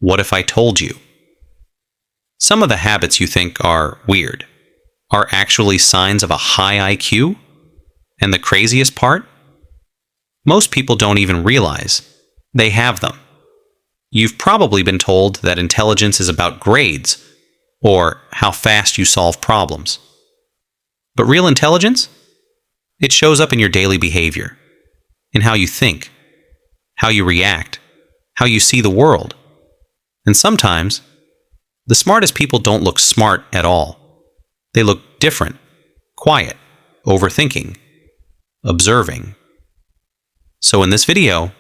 What if I told you? Some of the habits you think are weird are actually signs of a high IQ. And the craziest part? Most people don't even realize they have them. You've probably been told that intelligence is about grades or how fast you solve problems. But real intelligence? It shows up in your daily behavior, in how you think, how you react, how you see the world. And sometimes, the smartest people don't look smart at all. They look different, quiet, overthinking, observing. So in this video,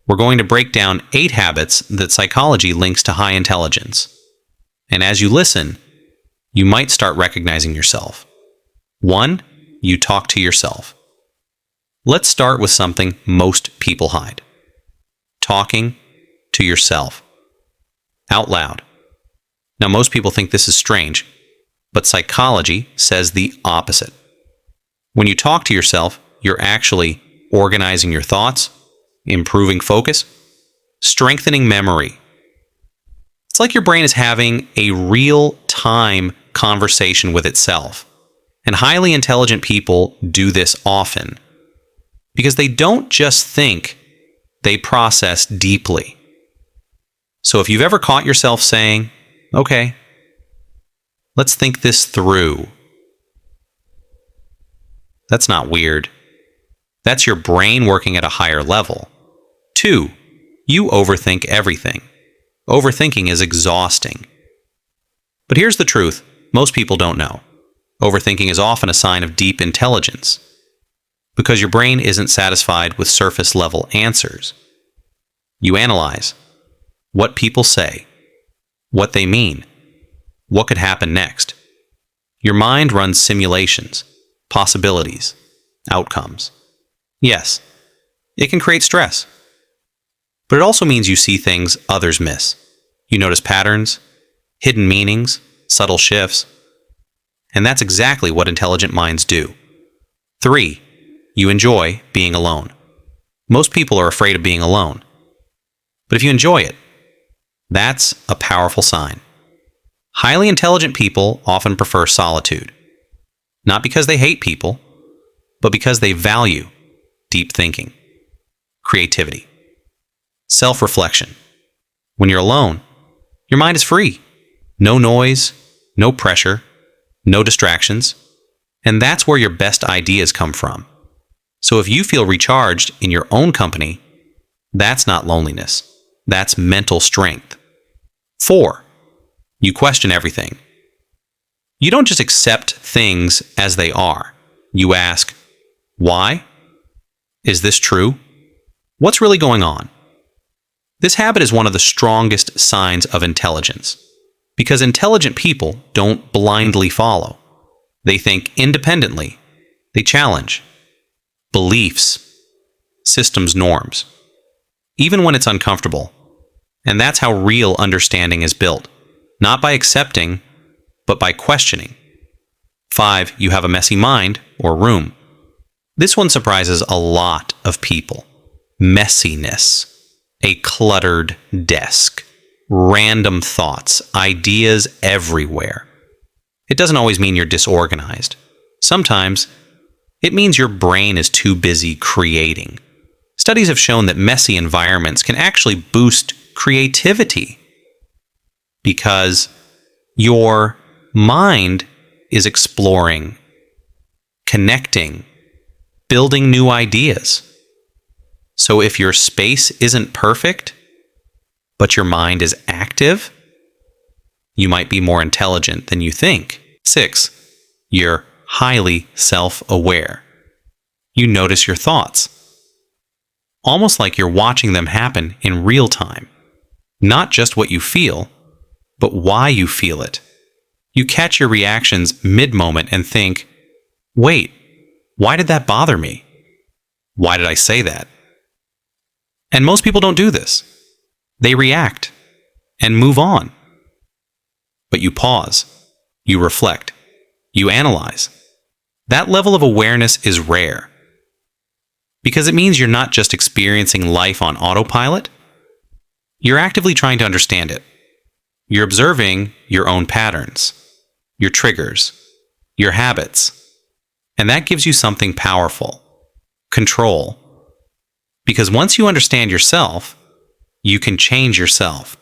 we're going to break down 8 habits that psychology links to high intelligence. And as you listen, you might start recognizing yourself. 1. You talk to yourself. Let's start with something most people hide. Talking to yourself. Out loud. Now, most people think this is strange, but psychology says the opposite. When you talk to yourself, you're actually organizing your thoughts, improving focus, strengthening memory. It's like your brain is having a real-time conversation with itself. And highly intelligent people do this often because they don't just think, they process deeply. So if you've ever caught yourself saying, okay, let's think this through. That's not weird. That's your brain working at a higher level. 2, you overthink everything. Overthinking is exhausting. But here's the truth most people don't know. Overthinking is often a sign of deep intelligence because your brain isn't satisfied with surface-level answers. You analyze what people say, what they mean, what could happen next. Your mind runs simulations, possibilities, outcomes. Yes, it can create stress. But it also means you see things others miss. You notice patterns, hidden meanings, subtle shifts. And that's exactly what intelligent minds do. 3, you enjoy being alone. Most people are afraid of being alone. But if you enjoy it, that's a powerful sign. Highly intelligent people often prefer solitude. Not because they hate people, but because they value deep thinking, creativity, self-reflection. When you're alone, your mind is free. No noise, no pressure, no distractions. And that's where your best ideas come from. So if you feel recharged in your own company, that's not loneliness. That's mental strength. 4, you question everything. You don't just accept things as they are. You ask, why? Is this true? What's really going on? This habit is one of the strongest signs of intelligence, because intelligent people don't blindly follow. They think independently. They challenge beliefs, systems, norms, even when it's uncomfortable. And that's how real understanding is built, not by accepting, but by questioning. 5, you have a messy mind or room. This one surprises a lot of people. Messiness. A cluttered desk. Random thoughts. Ideas everywhere. It doesn't always mean you're disorganized. Sometimes, it means your brain is too busy creating. Studies have shown that messy environments can actually boost creativity because your mind is exploring, connecting, building new ideas. So if your space isn't perfect, but your mind is active, you might be more intelligent than you think. 6, you're highly self-aware. You notice your thoughts, almost like you're watching them happen in real time. Not just what you feel, but why you feel it. You catch your reactions mid-moment and think, wait, why did that bother me? Why did I say that? And most people don't do this. They react and move on. But you pause, you reflect, you analyze. That level of awareness is rare because it means you're not just experiencing life on autopilot. You're actively trying to understand it. You're observing your own patterns, your triggers, your habits, and that gives you something powerful: control. Because once you understand yourself, you can change yourself.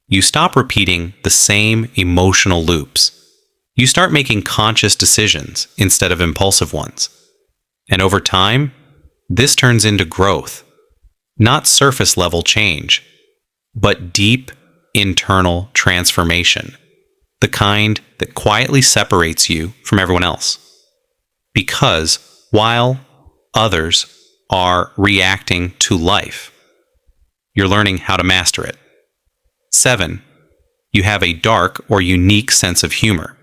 You stop repeating the same emotional loops. You start making conscious decisions instead of impulsive ones. And over time, this turns into growth. Not surface level change, but deep internal transformation. The kind that quietly separates you from everyone else. Because while others are reacting to life, you're learning how to master it. 7. You have a dark or unique sense of humor.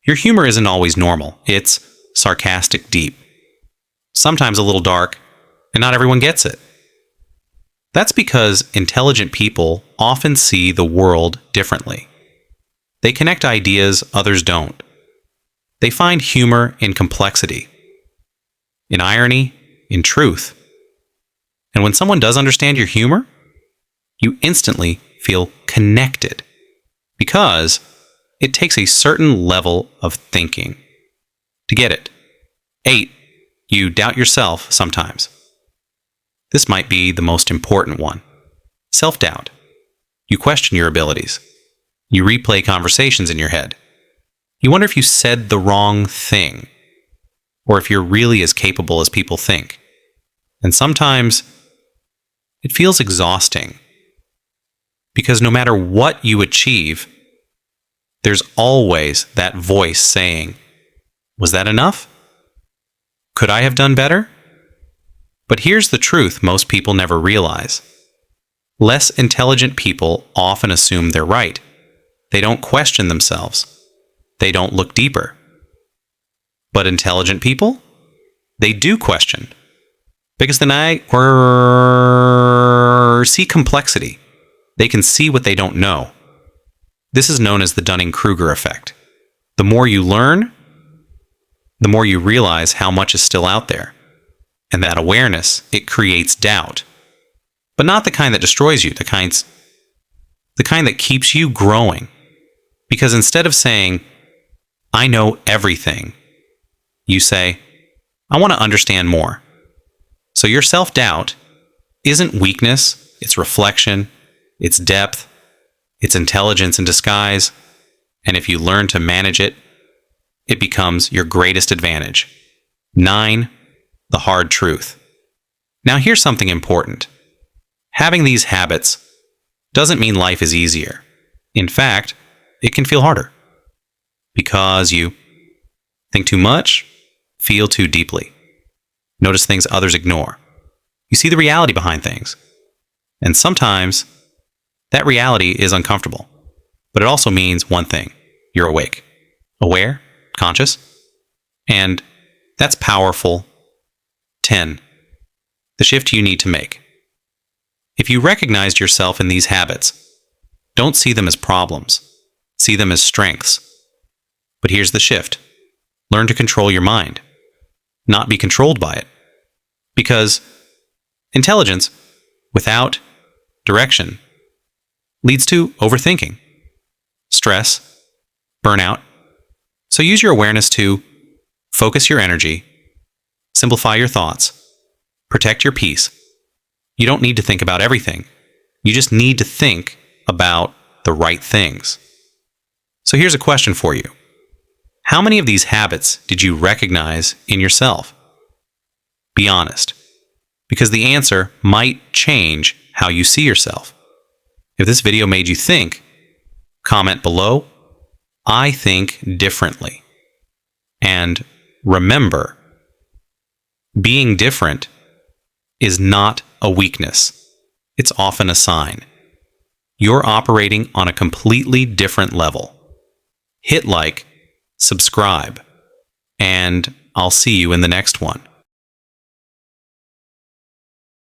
Your humor isn't always normal. It's sarcastic deep. Sometimes a little dark, and not everyone gets it. That's because intelligent people often see the world differently. They connect ideas others don't. They find humor in complexity, in irony, in truth. And when someone does understand your humor, you instantly feel connected, because it takes a certain level of thinking to get it. 8. You doubt yourself sometimes. This might be the most important one. Self-doubt. You question your abilities. You replay conversations in your head. You wonder if you said the wrong thing, or if you're really as capable as people think. And sometimes it feels exhausting, because no matter what you achieve, there's always that voice saying, "Was that enough? Could I have done better?" But here's the truth most people never realize. Less intelligent people often assume they're right. They don't question themselves. They don't look deeper. But intelligent people, they do question. Because then see complexity. They can see what they don't know. This is known as the Dunning-Kruger effect. The more you learn, the more you realize how much is still out there. And that awareness, it creates doubt. But not the kind that destroys you, the kind that keeps you growing. Because instead of saying, "I know everything," you say, "I want to understand more." So your self-doubt isn't weakness, it's reflection, it's depth, it's intelligence in disguise. And if you learn to manage it, it becomes your greatest advantage. 9. The hard truth. Now here's something important. Having these habits doesn't mean life is easier. In fact, it can feel harder. Because you think too much, feel too deeply, notice things others ignore. You see the reality behind things. And sometimes that reality is uncomfortable. But it also means one thing: you're awake, aware, conscious. And that's powerful. 10. The shift you need to make. If you recognized yourself in these habits, don't see them as problems. See them as strengths. But here's the shift. Learn to control your mind, not be controlled by it. Because intelligence without direction leads to overthinking, stress, burnout. So use your awareness to focus your energy, simplify your thoughts, protect your peace. You don't need to think about everything. You just need to think about the right things. So here's a question for you. How many of these habits did you recognize in yourself? Be honest, because the answer might change how you see yourself. If this video made you think, comment below, "I think differently." And remember, being different is not a weakness. It's often a sign. You're operating on a completely different level. Hit like, subscribe, and I'll see you in the next one.